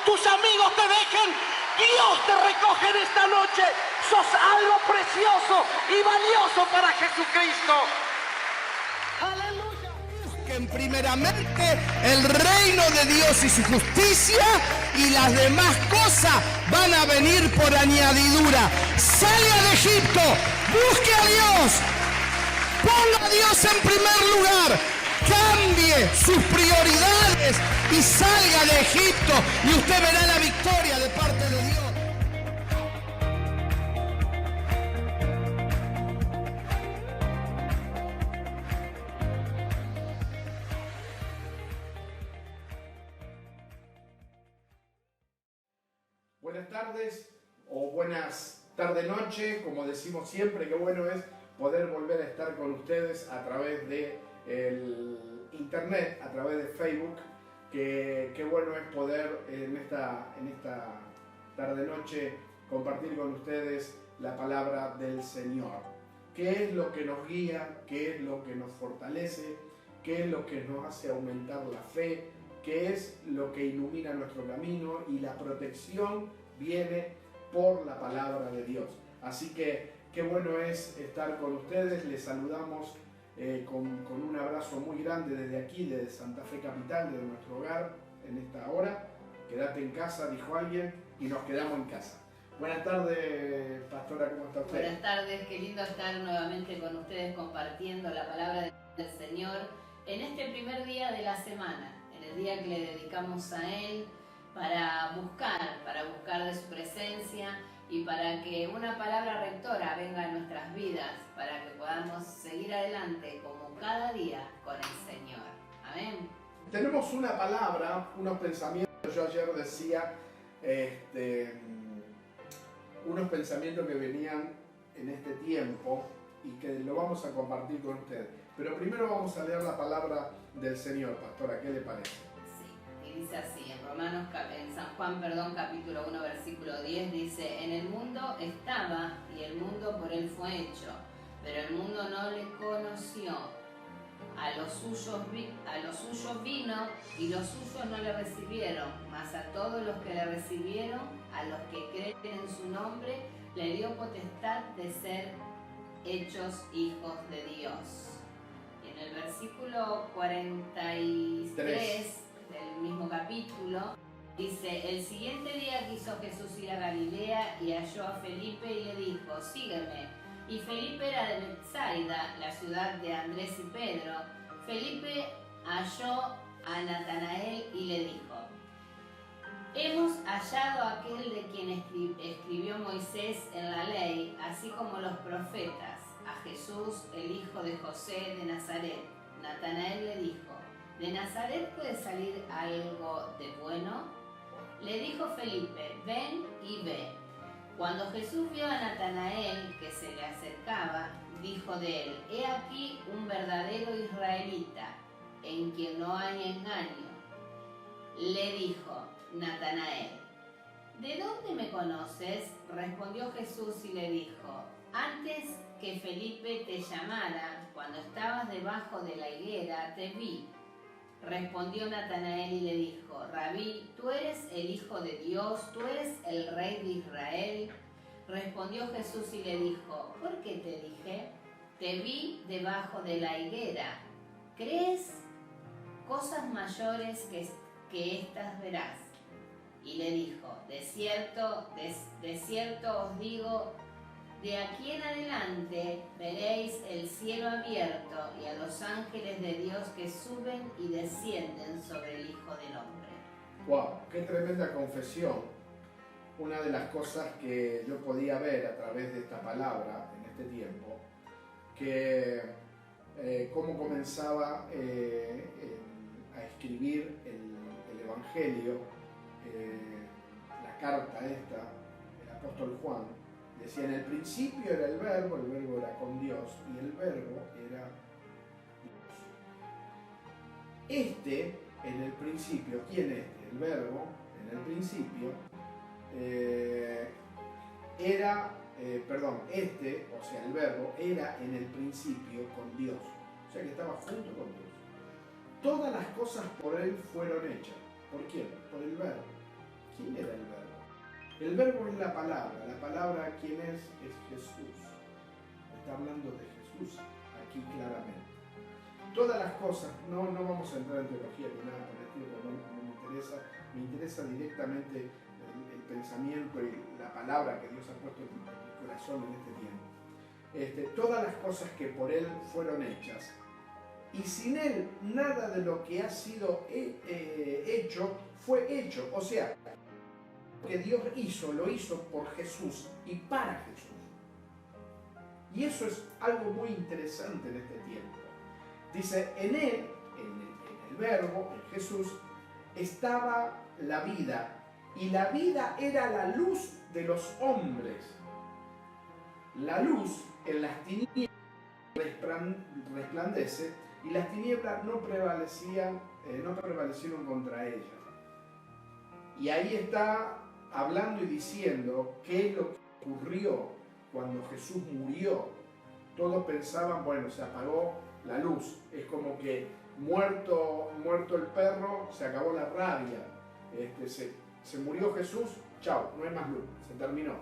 tus amigos te dejen, Dios te recoge en esta noche. Sos algo precioso y valioso para Jesucristo. Aleluya. Busquen primeramente el reino de Dios y su justicia, y las demás cosas van a venir por añadidura. Salga de Egipto, busque a Dios, ponga a Dios en primer lugar, cambie sus prioridades y salga de Egipto, y usted verá la victoria de parte de Dios. Buenas tardes o buenas tarde-noche, como decimos siempre, qué bueno es poder volver a estar con ustedes a través de el internet, a través de Facebook. Qué bueno es poder en esta tarde-noche compartir con ustedes la palabra del Señor. ¿Qué es lo que nos guía? ¿Qué es lo que nos fortalece? ¿Qué es lo que nos hace aumentar la fe? ¿Qué es lo que ilumina nuestro camino? Y la protección viene por la palabra de Dios. Así que qué bueno es estar con ustedes. Les saludamos con un abrazo muy grande desde aquí, desde Santa Fe Capital, desde nuestro hogar en esta hora. Quédate en casa, dijo alguien, y nos quedamos en casa. Buenas tardes, pastora, ¿cómo está usted? Buenas tardes, qué lindo estar nuevamente con ustedes compartiendo la palabra del Señor en este primer día de la semana, en el día que le dedicamos a Él para buscar de su presencia y para que una palabra rectora venga a nuestras vidas, para que podamos seguir adelante como cada día con el Señor. Amén. Tenemos una palabra, unos pensamientos. Yo ayer decía unos pensamientos que venían en este tiempo y que lo vamos a compartir con ustedes. Pero primero vamos a leer la palabra del Señor, pastora, ¿qué le parece? Sí, y dice así, en San Juan, capítulo 1, versículo 10, dice: en el mundo estaba y el mundo por él fue hecho, pero el mundo no le conoció. A los suyos vino y los suyos no le recibieron, mas a todos los que le recibieron, a los que creen en su nombre, le dio potestad de ser hechos hijos de Dios. Y en el versículo 43 del mismo capítulo dice: el siguiente día quiso Jesús ir a Galilea y halló a Felipe y le dijo: sígueme. Y Felipe era de Betsaida, la ciudad de Andrés y Pedro. Felipe halló a Natanael y le dijo: hemos hallado a aquel de quien escribió Moisés en la ley, así como los profetas, a Jesús, el hijo de José de Nazaret. Natanael le dijo: ¿de Nazaret puede salir algo de bueno? Le dijo Felipe: ven y ve. Cuando Jesús vio a Natanael que se le acercaba, dijo de él: he aquí un verdadero israelita, en quien no hay engaño. Le dijo Natanael: ¿de dónde me conoces? Respondió Jesús y le dijo: antes que Felipe te llamara, cuando estabas debajo de la higuera, te vi. Respondió Natanael y le dijo: Rabí, ¿tú eres el Hijo de Dios? ¿Tú eres el Rey de Israel? Respondió Jesús y le dijo: ¿por qué te dije? Te vi debajo de la higuera. ¿Crees? Cosas mayores que estas verás. Y le dijo: de cierto os digo, de aquí en adelante veréis el cielo abierto y a los ángeles de Dios que suben y descienden sobre el Hijo del Hombre. ¡Wow! ¡Qué tremenda confesión! Una de las cosas que yo podía ver a través de esta palabra en este tiempo, que cómo comenzaba a escribir el Evangelio, la carta esta, el apóstol Juan. Decía: en el principio era el verbo era con Dios y el verbo era Dios. En el principio, ¿quién es este? El verbo, en el principio, o sea, el verbo era en el principio con Dios. O sea que estaba junto con Dios. Todas las cosas por él fueron hechas. ¿Por quién? Por el verbo. El verbo es la palabra ¿quién es? Es Jesús. Está hablando de Jesús aquí claramente. Todas las cosas, no vamos a entrar en teología ni nada por el estilo, me interesa directamente el pensamiento y la palabra que Dios ha puesto en mi corazón en este tiempo. Todas las cosas que por Él fueron hechas, y sin Él nada de lo que ha sido hecho fue hecho. O sea, lo que Dios hizo, lo hizo por Jesús y para Jesús. Y eso es algo muy interesante en este tiempo. Dice, en Él, en el Verbo, en Jesús, estaba la vida, y la vida era la luz de los hombres. La luz en las tinieblas resplandece, y las tinieblas no prevalecieron contra ella. Y ahí está hablando y diciendo qué es lo que ocurrió cuando Jesús murió. Todos pensaban, bueno, se apagó la luz, es como que muerto el perro, se acabó la rabia, se murió Jesús, chao, no hay más luz, se terminó.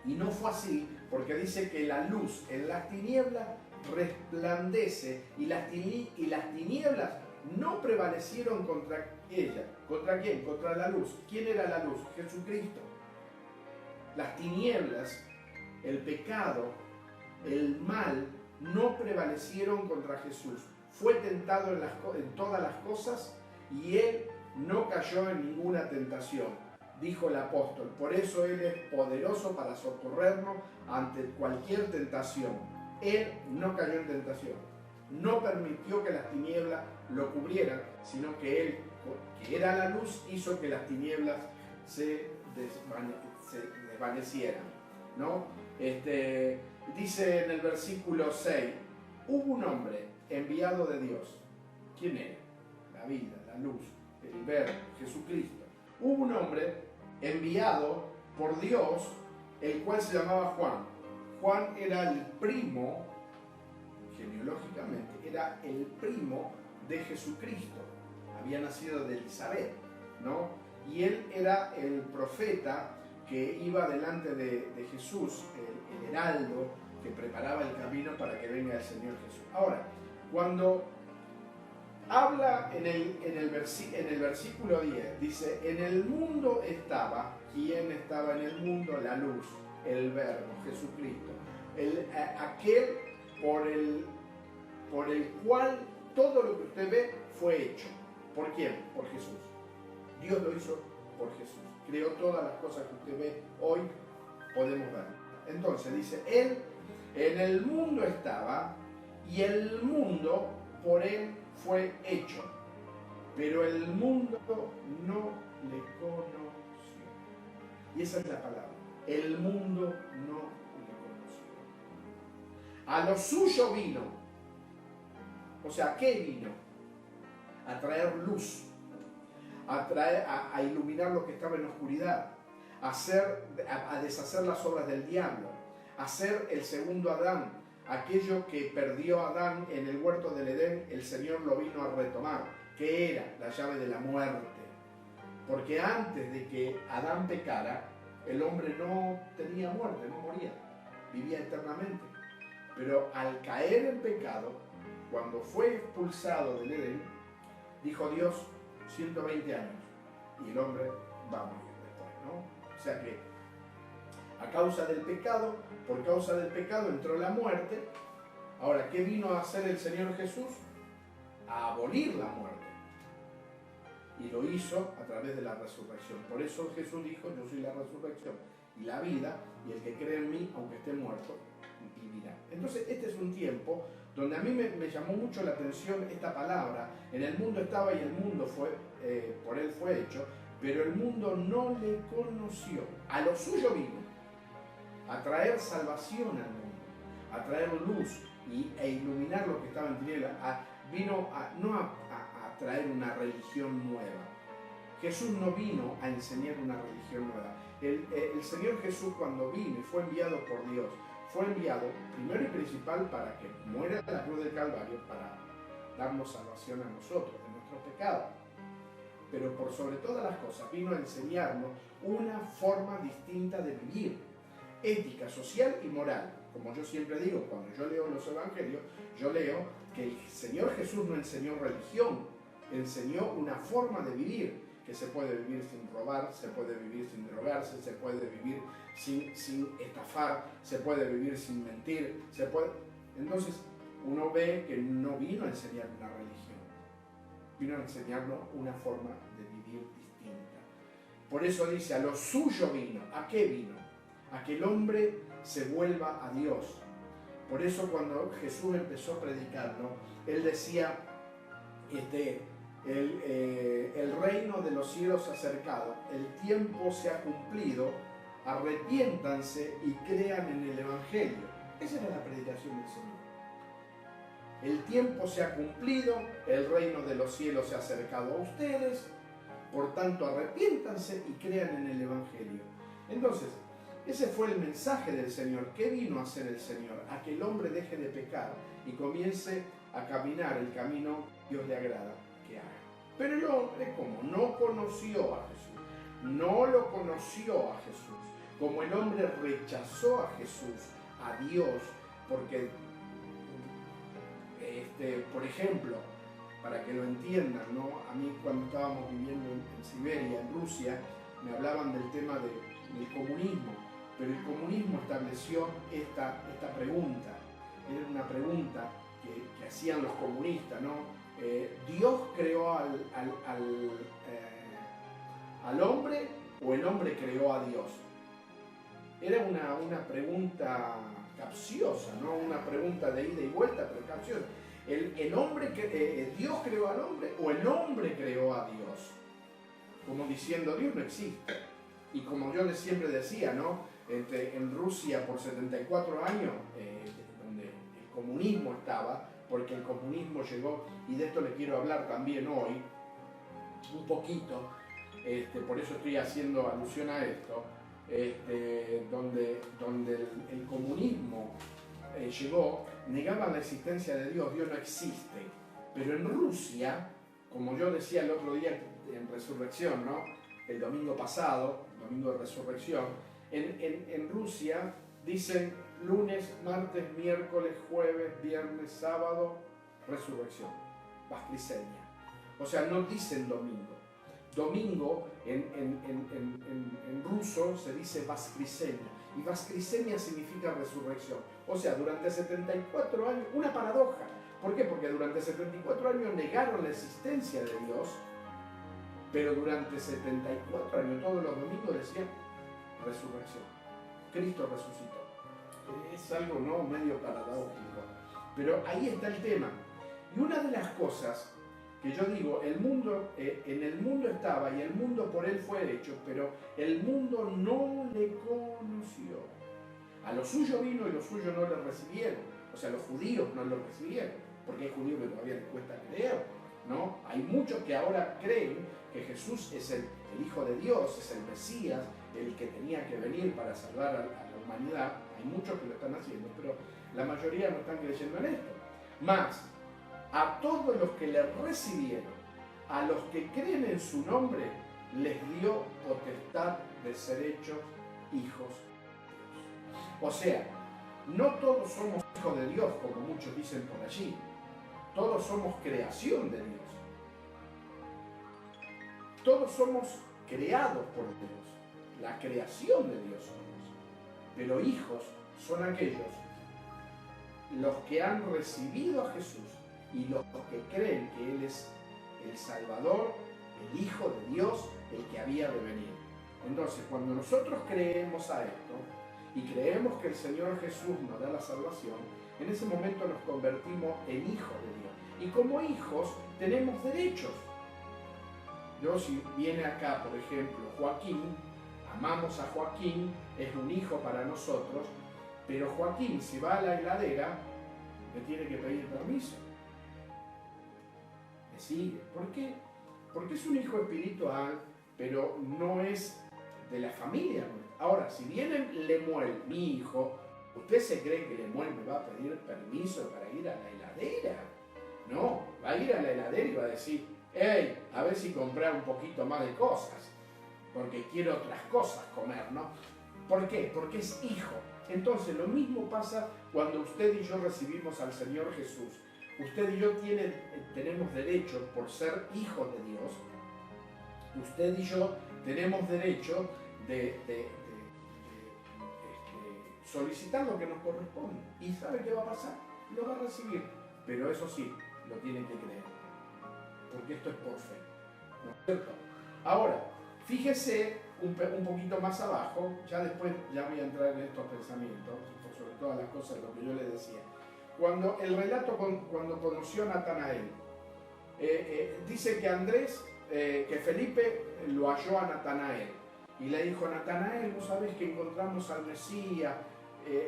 Y no fue así, porque dice que la luz en las tinieblas resplandece, y las tinieblas no prevalecieron contra ella. ¿Contra quién? Contra la luz. ¿Quién era la luz? Jesucristo. Las tinieblas, el pecado, el mal, no prevalecieron contra Jesús. Fue tentado en todas las cosas, y Él no cayó en ninguna tentación, dijo el apóstol. Por eso Él es poderoso para socorrernos ante cualquier tentación. Él no cayó en tentación, no permitió que las tinieblas lo cubrieran, sino que Él, que era la luz, hizo que las tinieblas se desvanecieran, ¿no? Dice en el versículo 6, hubo un hombre enviado de Dios. ¿Quién era? La vida, la luz, el Verbo, Jesucristo. Hubo un hombre enviado por Dios, el cual se llamaba Juan. Juan era el primo, genealógicamente, era el primo de Jesucristo. Había nacido de Elizabeth, ¿no? Y él era el profeta que iba delante de Jesús, el heraldo que preparaba el camino para que venga el Señor Jesús. Ahora, cuando habla en el versículo 10, dice, en el mundo estaba, ¿quién estaba en el mundo? La luz, el Verbo, Jesucristo, aquel por el cual todo lo que usted ve fue hecho. ¿Por quién? Por Jesús. Dios lo hizo por Jesús. Creó todas las cosas que usted ve hoy, podemos ver. Entonces dice, Él en el mundo estaba, y el mundo por Él fue hecho, pero el mundo no le conoció. Y esa es la palabra. El mundo no le conoció. A lo suyo vino. O sea, ¿qué vino? A traer luz, a iluminar lo que estaba en la oscuridad, a deshacer las obras del diablo, a ser el segundo Adán. Aquello que perdió Adán en el huerto del Edén, el Señor lo vino a retomar. ¿Qué era? La llave de la muerte. Porque antes de que Adán pecara, el hombre no tenía muerte, no moría, vivía eternamente. Pero al caer en pecado, cuando fue expulsado del Edén, dijo Dios, 120 años, y el hombre va a morir después, ¿no? O sea que a causa del pecado, por causa del pecado entró la muerte. Ahora, ¿qué vino a hacer el Señor Jesús? A abolir la muerte. Y lo hizo a través de la resurrección. Por eso Jesús dijo, yo soy la resurrección y la vida, y el que cree en mí, aunque esté muerto, vivirá. Entonces, este es un tiempo donde a mí me llamó mucho la atención esta palabra. En el mundo estaba, y el mundo por Él fue hecho, pero el mundo no le conoció. A lo suyo vino, a traer salvación al mundo, a traer luz e iluminar lo que estaba en tinieblas. Vino no a traer una religión nueva. Jesús no vino a enseñar una religión nueva. El Señor Jesús, cuando vino y fue enviado por Dios, fue enviado primero y principal para que muera en la cruz del Calvario, para darnos salvación a nosotros de nuestros pecados. pero por sobre todas las cosas vino a enseñarnos una forma distinta de vivir, ética, social y moral. Como yo siempre digo, cuando yo leo los evangelios, yo leo que el Señor Jesús no enseñó religión, enseñó una forma de vivir, que se puede vivir sin robar, se puede vivir sin drogarse, se puede vivir sin estafar, se puede vivir sin mentir, se puede... Entonces, uno ve que no vino a enseñar una religión, vino a enseñarnos una forma de vivir distinta. Por eso dice, a lo suyo vino. ¿A qué vino? A que el hombre se vuelva a Dios. Por eso cuando Jesús empezó a predicarlo, él decía, el reino de los cielos se ha acercado, el tiempo se ha cumplido, arrepiéntanse y crean en el Evangelio. Esa era la predicación del Señor. El tiempo se ha cumplido, el reino de los cielos se ha acercado a ustedes, por tanto arrepiéntanse y crean en el Evangelio. Entonces, ese fue el mensaje del Señor. ¿Qué vino a hacer el Señor? A que el hombre deje de pecar y comience a caminar el camino que Dios le agrada que haga. Pero el hombre, como no conoció a Jesús, no lo conoció a Jesús, como el hombre rechazó a Jesús, a Dios, porque, por ejemplo, para que lo entiendan, ¿no? A mí cuando estábamos viviendo en Siberia, en Rusia, me hablaban del tema del comunismo, pero el comunismo estableció esta pregunta. Era una pregunta que hacían los comunistas, ¿no? ¿Dios creó al hombre o el hombre creó a Dios? Era una pregunta capciosa, ¿no? Una pregunta de ida y vuelta, pero capciosa. ¿Dios creó al hombre o el hombre creó a Dios? Como diciendo, Dios no existe. Y como yo siempre decía, ¿no? En Rusia por 74 años, donde el comunismo estaba, porque el comunismo llegó, y de esto le quiero hablar también hoy, un poquito, por eso estoy haciendo alusión a esto, donde el comunismo llegó, negaban la existencia de Dios, Dios no existe. Pero en Rusia, como yo decía el otro día en Resurrección, ¿no? El domingo pasado, domingo de Resurrección, en Rusia dicen lunes, martes, miércoles, jueves, viernes, sábado, Resurrección, Vaskresenia. O sea, no dicen domingo. Domingo en ruso se dice Vaskresenia, y Vaskresenia significa resurrección. O sea, durante 74 años, una paradoja. ¿Por qué? Porque durante 74 años negaron la existencia de Dios, pero durante 74 años, todos los domingos decían resurrección. Cristo resucitó. Es algo, ¿no?, medio paradójico. Pero ahí está el tema. Y una de las cosas que yo digo, el mundo, en el mundo estaba y el mundo por él fue hecho, pero el mundo no le conoció. A lo suyo vino y los suyos no le recibieron. O sea, los judíos no lo recibieron, porque hay judíos que todavía les cuesta creer, ¿no? Hay muchos que ahora creen que Jesús es el Hijo de Dios, es el Mesías, el que tenía que venir para salvar a la humanidad. Hay muchos que lo están haciendo, pero la mayoría no están creyendo en esto. Más, a todos los que le recibieron, a los que creen en su nombre, les dio potestad de ser hechos hijos de Dios. O sea, no todos somos hijos de Dios, como muchos dicen por allí. Todos somos creación de Dios. Todos somos creados por Dios. La creación de Dios somos. Pero hijos son aquellos los que han recibido a Jesús y los que creen que Él es el Salvador, el Hijo de Dios, el que había de venir. Entonces, cuando nosotros creemos a esto y creemos que el Señor Jesús nos da la salvación, en ese momento nos convertimos en hijos de Dios. Y como hijos tenemos derechos. Yo, si viene acá, por ejemplo, Joaquín, amamos a Joaquín, es un hijo para nosotros, pero Joaquín, si va a la heladera, me tiene que pedir permiso. Me sigue. ¿Por qué? Porque es un hijo espiritual, pero no es de la familia. Ahora, si viene Lemuel, mi hijo, ¿usted se cree que Lemuel me va a pedir permiso para ir a la heladera? No, va a ir a la heladera y va a decir, hey, a ver si comprar un poquito más de cosas, porque quiero otras cosas comer, ¿no? ¿Por qué? Porque es hijo. Entonces lo mismo pasa cuando usted y yo recibimos al Señor Jesús. Usted y yo tenemos derecho, por ser hijos de Dios, usted y yo tenemos derecho de solicitar lo que nos corresponde. ¿Y sabe qué va a pasar? Lo va a recibir. Pero eso sí, lo tiene que creer. Porque esto es por fe. ¿No es cierto? Ahora, fíjese un poquito más abajo, ya después ya voy a entrar en estos pensamientos, sobre todas las cosas, lo que yo le decía. Cuando el relato, cuando conoció a Natanael, dice que Andrés, que Felipe lo halló a Natanael y le dijo: Natanael, ¿no sabes que encontramos al Mesías?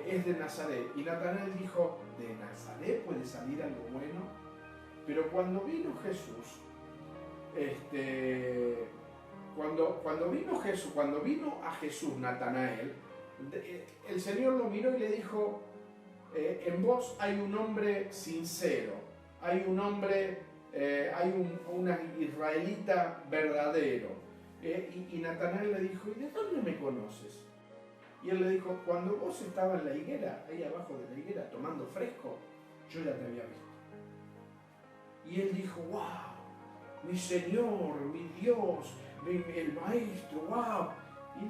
Es de Nazaret. Y Natanael dijo: ¿de Nazaret puede salir algo bueno? Pero cuando vino Jesús, cuando vino a Jesús Natanael, el Señor lo miró y le dijo: en vos hay un hombre sincero, hay un hombre, un israelita verdadero. Y Natanael le dijo: ¿y de dónde me conoces? Y él le dijo: cuando vos estabas en la higuera, ahí abajo de la higuera, tomando fresco, yo ya te había visto. Y él dijo: wow, mi Señor, mi Dios, el Maestro, wow. Y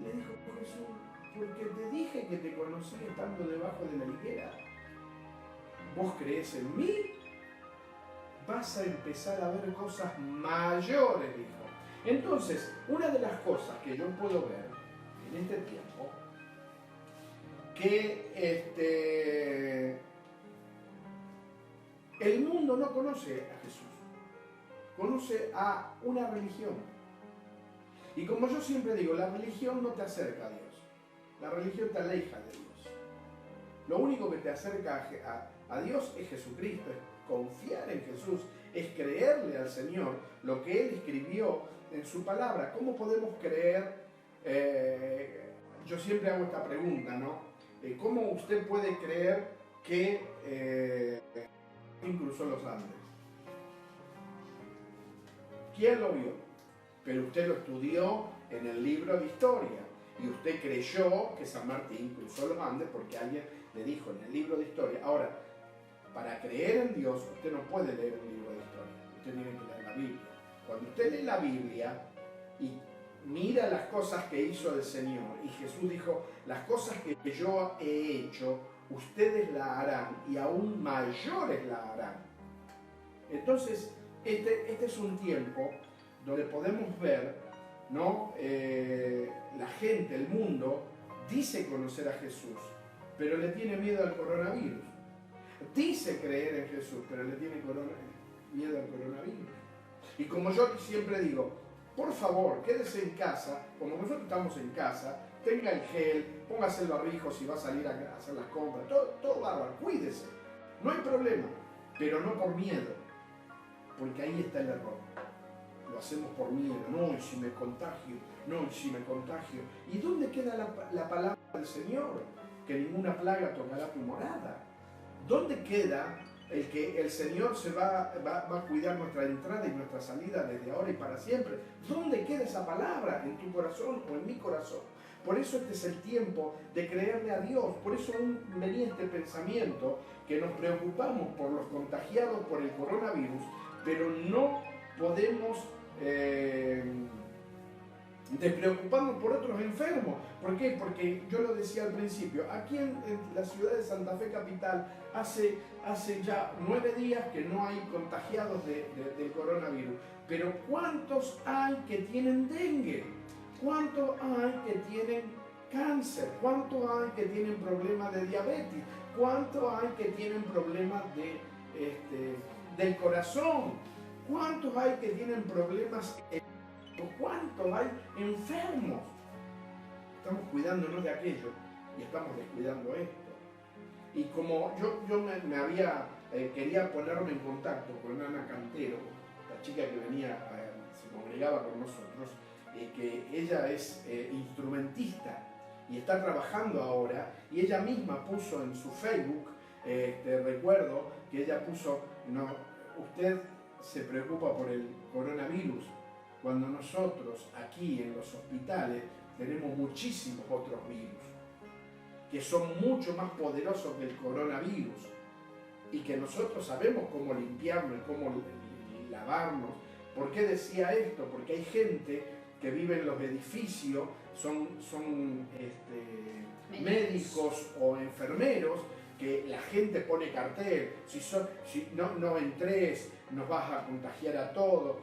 le dijo Jesús: porque te dije que te conocí estando debajo de la higuera. ¿Vos creés en mí? Vas a empezar a ver cosas mayores, dijo. Entonces, una de las cosas que yo puedo ver en este tiempo, que el mundo no conoce a Jesús, conoce a una religión. Y como yo siempre digo, la religión no te acerca a Dios, la religión te aleja de Dios. Lo único que te acerca a Dios es Jesucristo, es confiar en Jesús, es creerle al Señor lo que Él escribió en su palabra. ¿Cómo podemos creer? Yo siempre hago esta pregunta, ¿no? ¿Cómo usted puede creer que cruzó los Andes? ¿Quién lo vio? Pero usted lo estudió en el libro de historia y usted creyó que San Martín cruzó los Andes porque alguien le dijo en el libro de historia. Ahora, para creer en Dios, usted no puede leer un libro de historia, usted tiene que leer la Biblia. Cuando usted lee la Biblia y mira las cosas que hizo el Señor, y Jesús dijo: las cosas que yo he hecho, ustedes la harán y aún mayores la harán. Entonces, este es un tiempo donde podemos ver, ¿no? La gente, el mundo, dice conocer a Jesús, pero le tiene miedo al coronavirus. Dice creer en Jesús, pero le tiene miedo al coronavirus. Y como yo siempre digo, por favor, quédese en casa, como nosotros estamos en casa, tenga el gel, póngase el barbijo si va a salir a hacer las compras, todo bárbaro, cuídese, no hay problema, pero no por miedo, porque ahí está el error. Lo hacemos por miedo, no, y si me contagio, no, y si me contagio. ¿Y dónde queda la palabra del Señor? Que ninguna plaga tocará tu morada. ¿Dónde queda el que el Señor se va a cuidar nuestra entrada y nuestra salida desde ahora y para siempre? ¿Dónde queda esa palabra? ¿En tu corazón o en mi corazón? Por eso este es el tiempo de creerle a Dios. Por eso venía este pensamiento que nos preocupamos por los contagiados por el coronavirus, pero no podemos despreocuparnos por otros enfermos. ¿Por qué? Porque yo lo decía al principio, aquí en la ciudad de Santa Fe capital hace ya 9 días que no hay contagiados del coronavirus, pero ¿cuántos hay que tienen dengue? ¿Cuántos hay que tienen cáncer? ¿Cuántos hay que tienen problemas de diabetes? ¿Cuántos hay que tienen problemas del corazón? ¿Cuántos hay que tienen problemas? ¿Cuántos hay enfermos? Estamos cuidándonos de aquello y estamos descuidando esto. Y como yo quería ponerme en contacto con Ana Cantero, la chica que venía, se congregaba con nosotros, que ella es instrumentista y está trabajando ahora, y ella misma puso en su Facebook, recuerdo que ella puso, no, usted se preocupa por el coronavirus, cuando nosotros aquí en los hospitales tenemos muchísimos otros virus que son mucho más poderosos que el coronavirus y que nosotros sabemos cómo limpiarlo y cómo lavarnos? ¿Por qué decía esto? Porque hay gente que vive en los edificios, son médicos o enfermeros, que la gente pone cartel, si no entres, nos vas a contagiar a todos.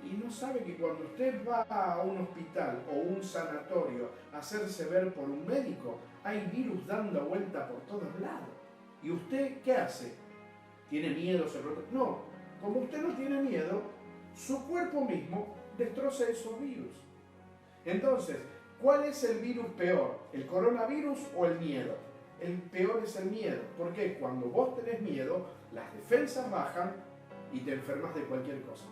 Y no sabe que cuando usted va a un hospital o un sanatorio a hacerse ver por un médico, hay virus dando vuelta por todos lados. ¿Y usted qué hace? ¿Tiene miedo? ¿Se protege? No, como usted no tiene miedo, su cuerpo mismo destroza esos virus. Entonces, ¿cuál es el virus peor? ¿El coronavirus o el miedo? El peor es el miedo, porque cuando vos tenés miedo, las defensas bajan y te enfermas de cualquier cosa.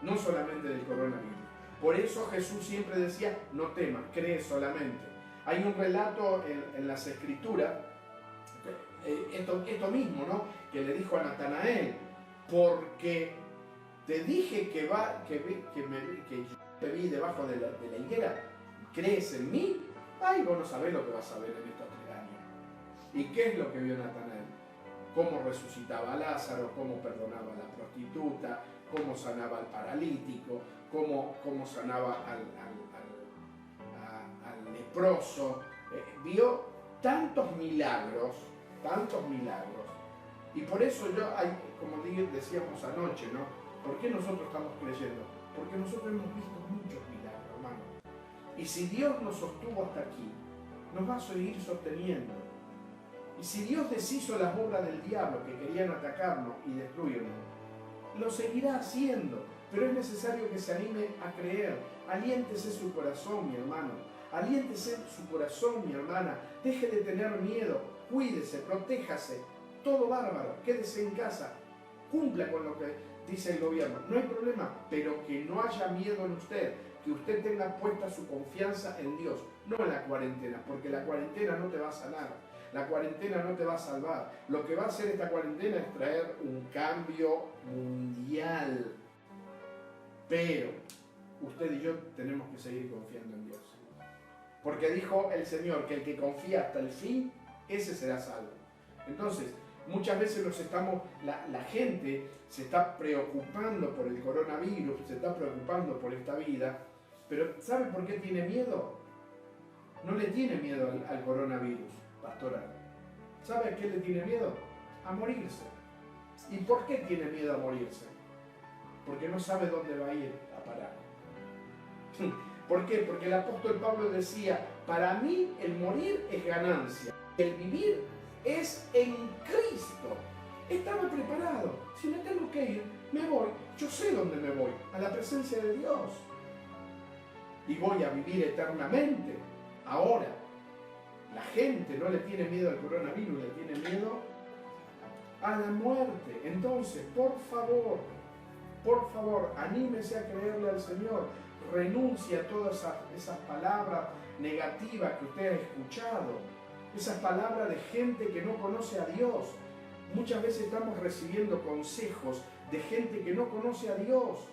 No solamente del coronavirus. Por eso Jesús siempre decía, no temas, cree solamente. Hay un relato en las Escrituras, esto mismo, ¿no? Que le dijo a Natanael, porque te dije que yo te vi debajo de la higuera, ¿crees en mí? Ay, vos no sabés lo que vas a ver en estos 3 años. ¿Y qué es lo que vio Natanael? Cómo resucitaba a Lázaro, cómo perdonaba a la prostituta, cómo sanaba al paralítico, cómo sanaba al leproso. Vio tantos milagros, y por eso como decíamos anoche, ¿no? ¿Por qué nosotros estamos creyendo? Porque nosotros hemos visto muchos milagros, hermano. Y si Dios nos sostuvo hasta aquí, nos va a seguir sosteniendo. Y si Dios deshizo las obras del diablo que querían atacarnos y destruirnos, lo seguirá haciendo, pero es necesario que se anime a creer. Aliéntese su corazón, mi hermano. Aliéntese su corazón, mi hermana. Deje de tener miedo. Cuídese, protéjase. Todo bárbaro. Quédese en casa. Cumpla con lo que dice el gobierno. No hay problema, pero que no haya miedo en usted. Que usted tenga puesta su confianza en Dios, no en la cuarentena, porque la cuarentena no te va a sanar. La cuarentena no te va a salvar. Lo que va a hacer esta cuarentena es traer un cambio mundial. Pero usted y yo tenemos que seguir confiando en Dios. Porque dijo el Señor que el que confía hasta el fin, ese será salvo. Entonces, muchas veces la gente se está preocupando por el coronavirus, se está preocupando por esta vida, pero ¿sabe por qué tiene miedo? No le tiene miedo al coronavirus, pastoral. ¿Sabe a qué le tiene miedo? A morirse. ¿Y por qué tiene miedo a morirse? Porque no sabe dónde va a ir a parar. ¿Por qué? Porque el apóstol Pablo decía, para mí el morir es ganancia, el vivir es en Cristo. Estaba preparado. Si me tengo que ir, me voy. Yo sé dónde me voy, a la presencia de Dios. Y voy a vivir eternamente. Ahora, la gente no le tiene miedo al coronavirus, le tiene miedo a la muerte. Entonces, por favor, anímese a creerle al Señor. Renuncie a todas esas palabras negativas que usted ha escuchado. Esas palabras de gente que no conoce a Dios. Muchas veces estamos recibiendo consejos de gente que no conoce a Dios.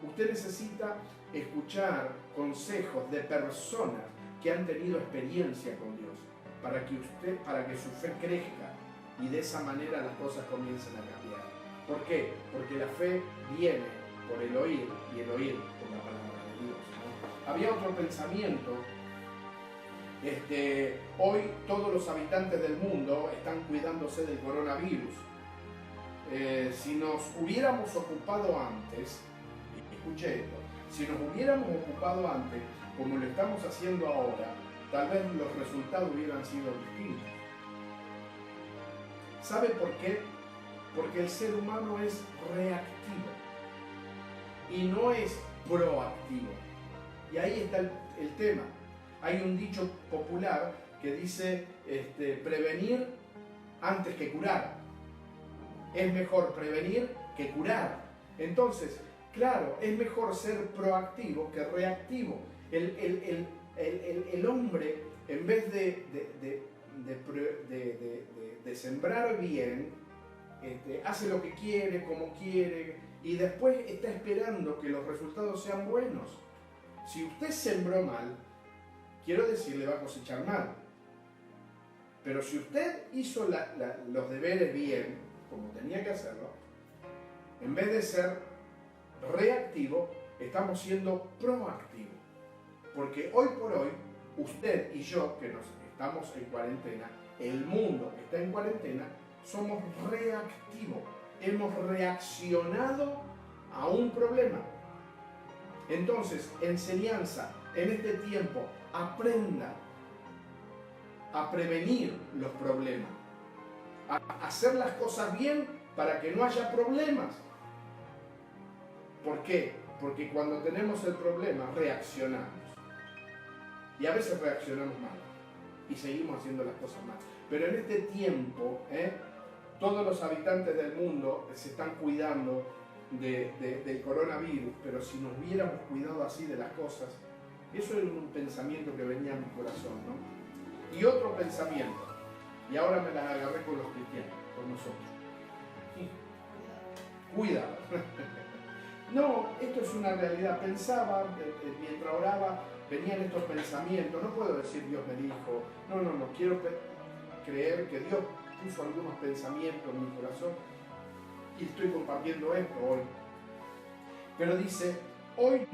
Usted necesita escuchar consejos de personas que han tenido experiencia con Dios, para que su fe crezca y de esa manera las cosas comiencen a cambiar. ¿Por qué? Porque la fe viene por el oír y el oír por la palabra de Dios, ¿no? Había otro pensamiento. Hoy todos los habitantes del mundo están cuidándose del coronavirus. Si nos hubiéramos ocupado antes, escuche esto, si nos hubiéramos ocupado antes, como lo estamos haciendo ahora, tal vez los resultados hubieran sido distintos. ¿Sabe por qué? Porque el ser humano es reactivo y no es proactivo. Y ahí está el tema. Hay un dicho popular que dice prevenir antes que curar. Es mejor prevenir que curar. Entonces, claro, es mejor ser proactivo que reactivo. El hombre, en vez de sembrar bien, hace lo que quiere, como quiere, y después está esperando que los resultados sean buenos. Si usted sembró mal, quiero decirle, va a cosechar mal. Pero si usted hizo los deberes bien, como tenía que hacerlo, en vez de ser reactivo, estamos siendo proactivos. Porque hoy por hoy, usted y yo, que estamos en cuarentena, el mundo que está en cuarentena, somos reactivos. Hemos reaccionado a un problema. Entonces, enseñanza en este tiempo, aprenda a prevenir los problemas, a hacer las cosas bien para que no haya problemas. ¿Por qué? Porque cuando tenemos el problema reaccionamos. Y a veces reaccionamos mal y seguimos haciendo las cosas mal. Pero en este tiempo, todos los habitantes del mundo se están cuidando del coronavirus, pero si nos hubiéramos cuidado así de las cosas, eso era un pensamiento que venía a mi corazón, ¿no? Y otro pensamiento, y ahora me las agarré con los cristianos, con nosotros. Cuidado. No, esto es una realidad. Pensaba, mientras oraba, venían estos pensamientos. No puedo decir Dios me dijo, no, quiero creer que Dios puso algunos pensamientos en mi corazón y estoy compartiendo esto hoy. Pero dice, hoy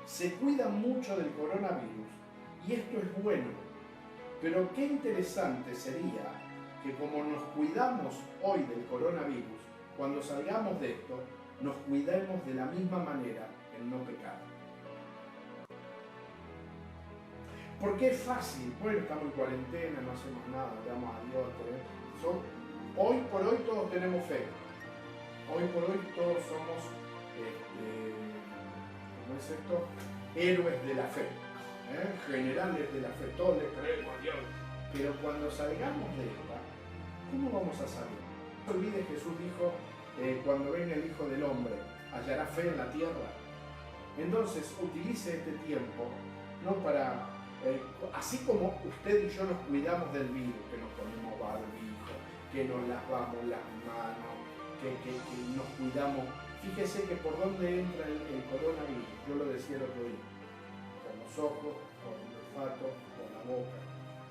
se cuida mucho del coronavirus y esto es bueno. Pero qué interesante sería que como nos cuidamos hoy del coronavirus, cuando salgamos de esto, nos cuidemos de la misma manera en no pecar. Porque es fácil, bueno, estamos en cuarentena, no hacemos nada, damos a Dios. Hoy por hoy todos tenemos fe. Hoy por hoy todos somos, ¿cómo es esto? Héroes de la fe. Generales de la fe, todos le creemos a Dios. Pero cuando salgamos de esta, ¿cómo vamos a salir? No olvides, Jesús dijo, cuando venga el Hijo del Hombre, hallará fe en la tierra. Entonces, utilice este tiempo, no para, así como usted y yo nos cuidamos del virus, que nos ponemos barbijo, que nos lavamos las manos, que nos cuidamos. Fíjese que por dónde entra el coronavirus, yo lo decía el otro día, por los ojos, por el olfato, por la boca,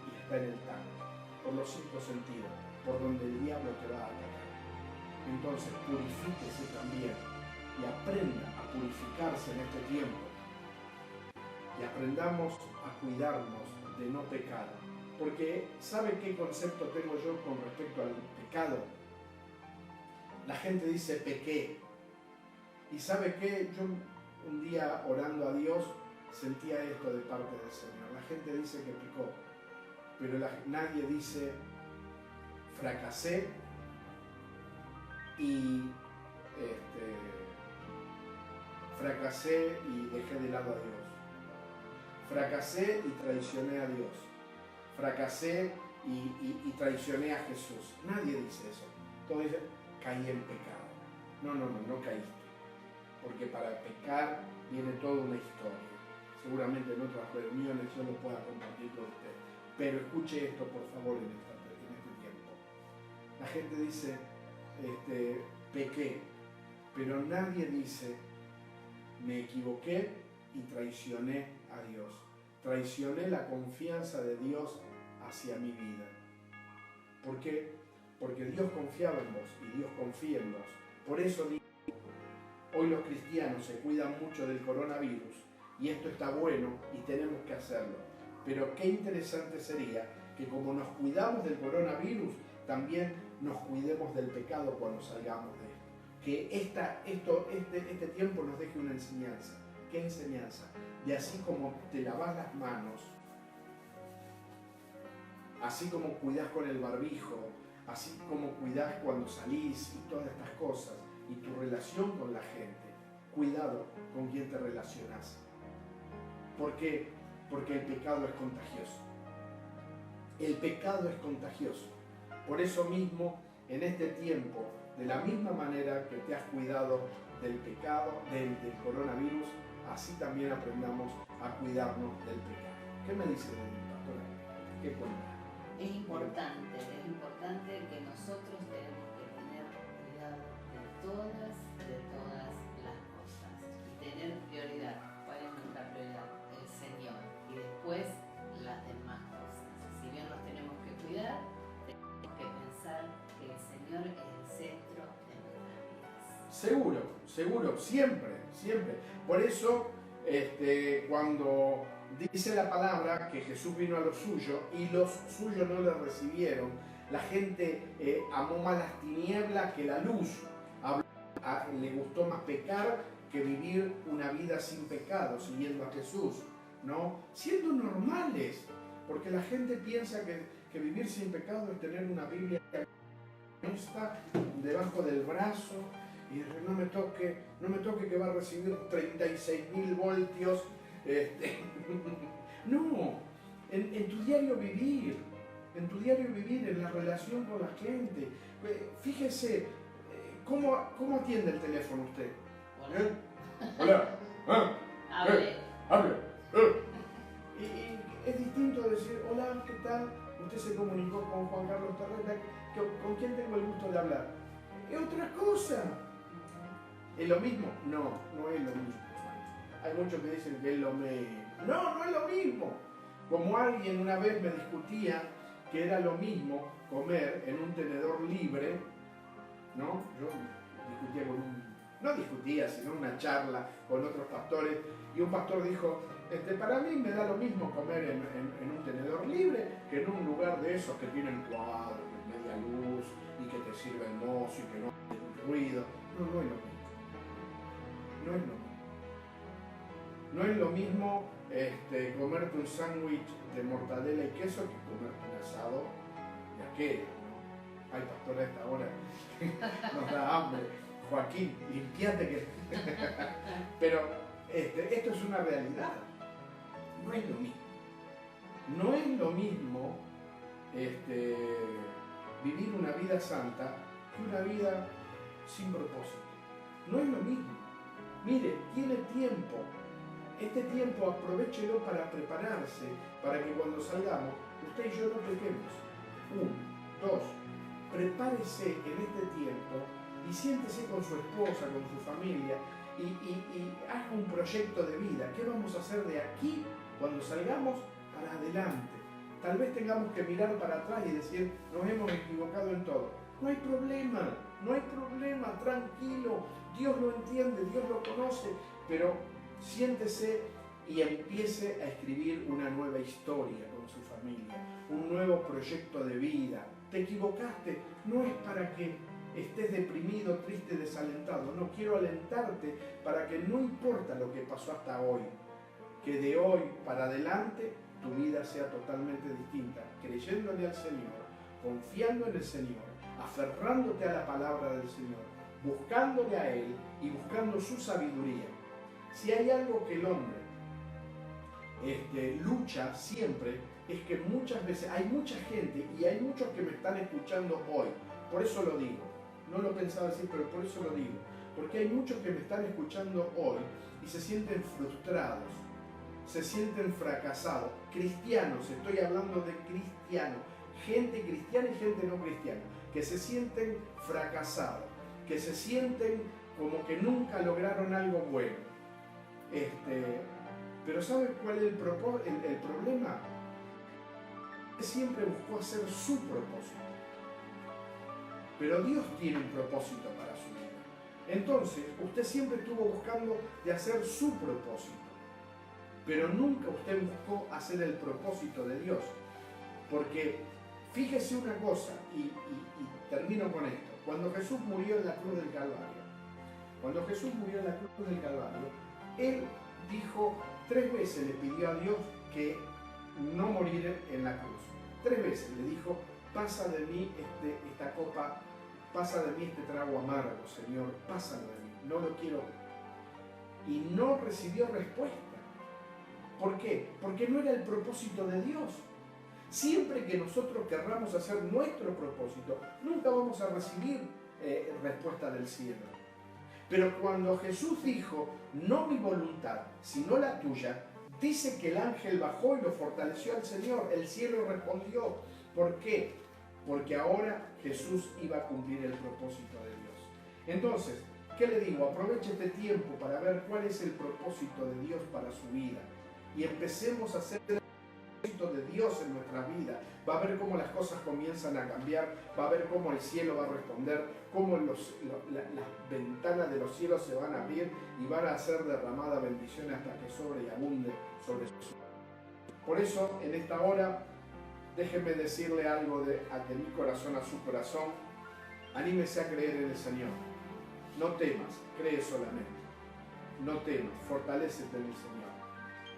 y está en el tacto, por los 5 sentidos, por donde el diablo te va a atacar. Entonces, purifíquese también y aprenda a purificarse en este tiempo. Y aprendamos a cuidarnos de no pecar. Porque, ¿sabe qué concepto tengo yo con respecto al pecado? La gente dice pequé. Y ¿sabe qué? Yo un día orando a Dios sentía esto de parte del Señor. La gente dice que pecó, pero nadie dice fracasé y fracasé y dejé de lado a Dios. Fracasé y traicioné a Dios. Fracasé y traicioné a Jesús. Nadie dice eso. Todos dicen, caí en pecado. No caíste. Porque para pecar viene toda una historia. Seguramente en otras reuniones yo lo pueda compartir con usted. Pero escuche esto, por favor, en este tiempo. La gente dice, pequé, pero nadie dice, me equivoqué y traicioné a Dios. Traicioné la confianza de Dios hacia mi vida. ¿Por qué? Porque Dios confiaba en vos y Dios confía en vos. Por eso digo, hoy los cristianos se cuidan mucho del coronavirus y esto está bueno y tenemos que hacerlo. Pero qué interesante sería que como nos cuidamos del coronavirus, también nos cuidemos del pecado cuando salgamos de esto. Que este tiempo nos deje una enseñanza. ¿Qué enseñanza? De así como te lavas las manos, así como cuidás con el barbijo, así como cuidás cuando salís y todas estas cosas, y tu relación con la gente, cuidado con quién te relacionás. ¿Por qué? Porque el pecado es contagioso. El pecado es contagioso. Por eso mismo, en este tiempo, de la misma manera que te has cuidado del pecado, del coronavirus, así también aprendamos a cuidarnos del pecado. ¿Qué me dice el pastor? ¿Qué cuenta? Es importante que nosotros tenemos que todas las cosas. Y tener prioridad. ¿Cuál es nuestra prioridad? El Señor. Y después las demás cosas. Si bien nos tenemos que cuidar, tenemos que pensar que el Señor es el centro de nuestras vidas. Seguro, seguro, siempre, siempre. Por eso, cuando dice la palabra que Jesús vino a los suyos y los suyos no le recibieron, la gente amó más las tinieblas que la luz. Le gustó más pecar que vivir una vida sin pecado, siguiendo a Jesús, ¿no? Siendo normales, porque la gente piensa que vivir sin pecado es tener una Biblia honesta debajo del brazo y no me toque que va a recibir 36.000 voltios. No, en tu diario vivir, en la relación con la gente. Fíjese, ¿cómo atiende el teléfono usted? Hola. Hable. Hable. Y es distinto decir, hola, ¿qué tal? Usted se comunicó con Juan Carlos Terreta, ¿con quién tengo el gusto de hablar? Es otra cosa. ¿Es lo mismo? No, no es lo mismo. Hay muchos que dicen que es lo mismo. No es lo mismo. Como alguien una vez me discutía que era lo mismo comer en un tenedor libre, ¿no? Yo discutía no discutía, sino una charla con otros pastores, y un pastor dijo, para mí me da lo mismo comer en un tenedor libre que en un lugar de esos que tienen cuadros, media luz, y que te sirven mozo y que no hay ruido. No es lo mismo. No es lo mismo comerte un sándwich de mortadela y queso que comerte un asado de aquello, ¿no? Ay, pastor, a esta hora nos da hambre. Joaquín, limpiate que... Pero esto es una realidad. No es lo mismo. No es lo mismo vivir una vida santa que una vida sin propósito. No es lo mismo. Mire, tiene tiempo. Este tiempo aprovéchelo para prepararse, para que cuando salgamos, usted y yo no pequemos. 1, 2, prepárese en este tiempo y siéntese con su esposa, con su familia y haga un proyecto de vida. ¿Qué vamos a hacer de aquí cuando salgamos para adelante? Tal vez tengamos que mirar para atrás y decir, nos hemos equivocado en todo. No hay problema, tranquilo. Dios lo entiende, Dios lo conoce, pero siéntese y empiece a escribir una nueva historia con su familia, un nuevo proyecto de vida. Te equivocaste, no es para que estés deprimido, triste, desalentado. No, quiero alentarte para que no importa lo que pasó hasta hoy, que de hoy para adelante tu vida sea totalmente distinta, creyéndole al Señor, confiando en el Señor, aferrándote a la palabra del Señor, buscándole a Él y buscando su sabiduría. Si hay algo que el hombre lucha siempre, es que muchas veces hay mucha gente y hay muchos que me están escuchando hoy. Por eso lo digo. No lo pensaba decir, pero por eso lo digo. Porque hay muchos que me están escuchando hoy y se sienten frustrados, se sienten fracasados. Cristianos, estoy hablando de cristianos. Gente cristiana y gente no cristiana. Que se sienten fracasados, que se sienten como que nunca lograron algo bueno. Pero ¿sabe cuál es el problema? Siempre buscó hacer su propósito. Pero Dios tiene un propósito para su vida. Entonces, usted siempre estuvo buscando de hacer su propósito. Pero nunca usted buscó hacer el propósito de Dios. Porque, fíjese una cosa, y termino con esto. Cuando Jesús murió en la cruz del Calvario, Él dijo, 3 veces le pidió a Dios que no morir en la cruz. 3 veces le dijo, pasa de mí esta copa, pasa de mí este trago amargo, Señor, pásalo de mí, no lo quiero. Y no recibió respuesta. ¿Por qué? Porque no era el propósito de Dios. Siempre que nosotros querramos hacer nuestro propósito, nunca vamos a recibir respuesta del cielo. Pero cuando Jesús dijo, no mi voluntad, sino la tuya, dice que el ángel bajó y lo fortaleció al Señor. El cielo respondió. ¿Por qué? Porque ahora Jesús iba a cumplir el propósito de Dios. Entonces, ¿qué le digo? Aproveche este tiempo para ver cuál es el propósito de Dios para su vida. Y empecemos a hacer el propósito de Dios en nuestra vida. Va a ver cómo las cosas comienzan a cambiar, va a ver cómo el cielo va a responder, cómo las ventanas de los cielos se van a abrir y van a ser derramadas bendiciones hasta que sobre y abunde sobre su vida. Por eso, en esta hora, déjenme decirle algo de mi corazón a su corazón. Anímese a creer en el Señor. No temas, cree solamente. No temas, fortalécete en el Señor.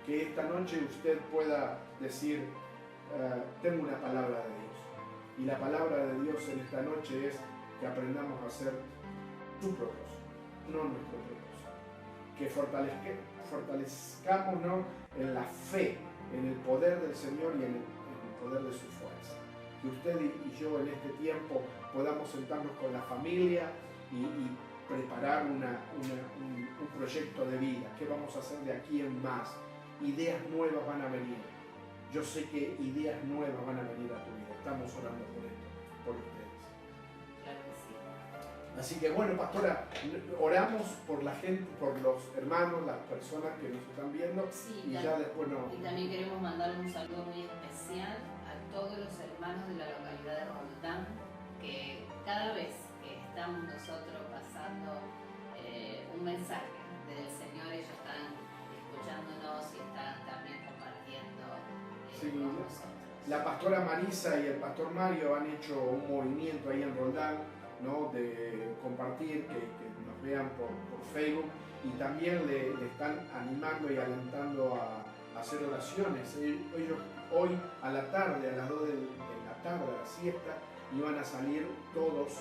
Que esta noche usted pueda decir, tengo una palabra de Dios. Y la palabra de Dios en esta noche es que aprendamos a hacer su propósito, no nuestro propósito. Que fortalezcámonos en la fe, en el poder del Señor y en el poder de su fuerza. Que usted y yo en este tiempo podamos sentarnos con la familia y preparar un proyecto de vida. ¿Qué vamos a hacer de aquí en más? Ideas nuevas van a venir. Yo sé que ideas nuevas van a venir a tu vida. Estamos orando por esto, por ustedes. Claro que sí. Así que bueno, pastora, oramos por la gente, por los hermanos, las personas que nos están viendo. Sí, y ya después no. Y también queremos mandar un saludo muy especial a todos los hermanos de la localidad de Roldán, que cada vez que estamos nosotros pasando un mensaje del Señor, ellos están escuchándonos y están también compartiendo con nosotros. La pastora Marisa y el pastor Mario han hecho un movimiento ahí en Roldán, ¿no? De compartir, que nos vean por Facebook, y también le están animando y alentando a hacer oraciones. Ellos hoy a la tarde, a las 2 de la tarde, a la siesta, iban a salir todos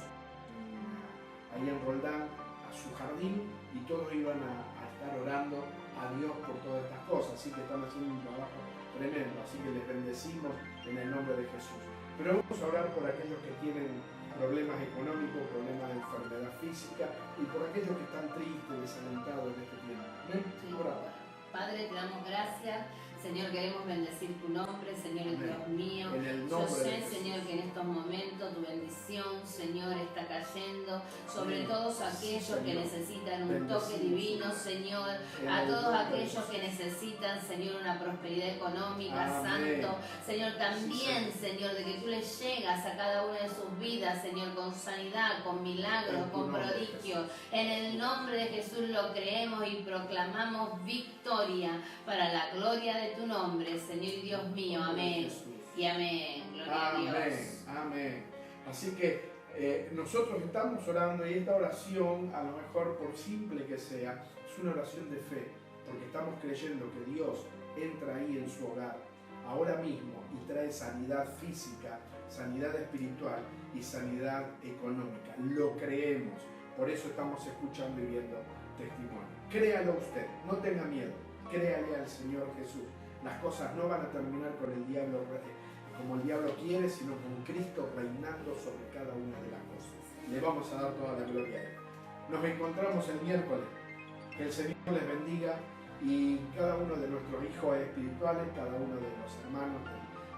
ahí en Roldán a su jardín y todos iban a estar orando a Dios por todas estas cosas. Así que están haciendo un trabajo tremendo, así que les bendecimos en el nombre de Jesús. Pero vamos a orar por aquellos que tienen problemas económicos, problemas de enfermedad física y por aquellos que están tristes, desalentados en este tiempo. ¿Ven? Sí. Oramos. Padre, te damos gracias. Señor, queremos bendecir tu nombre, Señor, Dios mío. Yo sé, Señor, que en estos momentos tu bendición, Señor, está cayendo sobre todos aquellos que necesitan un toque divino, Señor. A todos aquellos que necesitan, Señor, una prosperidad económica, Santo. Señor, también, Señor, de que tú les llegas a cada una de sus vidas, Señor, con sanidad, con milagros, con prodigios. En el nombre de Jesús lo creemos y proclamamos victoria para la gloria de tu nombre, Señor y Dios mío. Amén. Y amén. Gloria a Dios. Amén. Así que nosotros estamos orando y esta oración, a lo mejor por simple que sea, es una oración de fe, porque estamos creyendo que Dios entra ahí en su hogar ahora mismo y trae sanidad física, sanidad espiritual y sanidad económica. Lo creemos. Por eso estamos escuchando y viendo testimonio. Créalo usted, no tenga miedo. Créale al Señor Jesús. Las cosas no van a terminar con el diablo como el diablo quiere, sino con Cristo reinando sobre cada una de las cosas. Le vamos a dar toda la gloria a Él. Nos encontramos el miércoles. Que el Señor les bendiga y cada uno de nuestros hijos espirituales, cada uno de los hermanos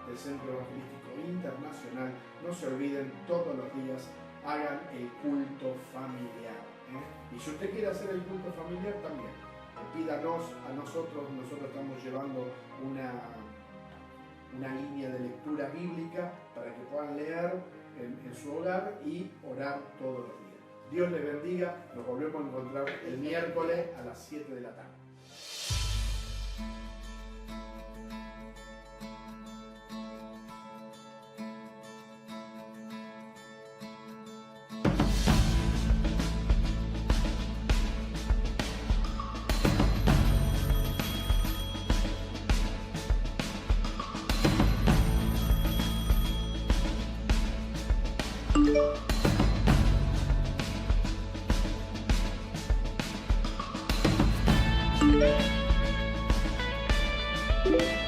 del Centro Evangelístico Internacional, no se olviden, todos los días hagan el culto familiar. Y si usted quiere hacer el culto familiar también, pídanos a nosotros estamos llevando una línea de lectura bíblica para que puedan leer en su hogar y orar todos los días. Dios les bendiga, nos volvemos a encontrar el miércoles a las 7 de la tarde. Yeah.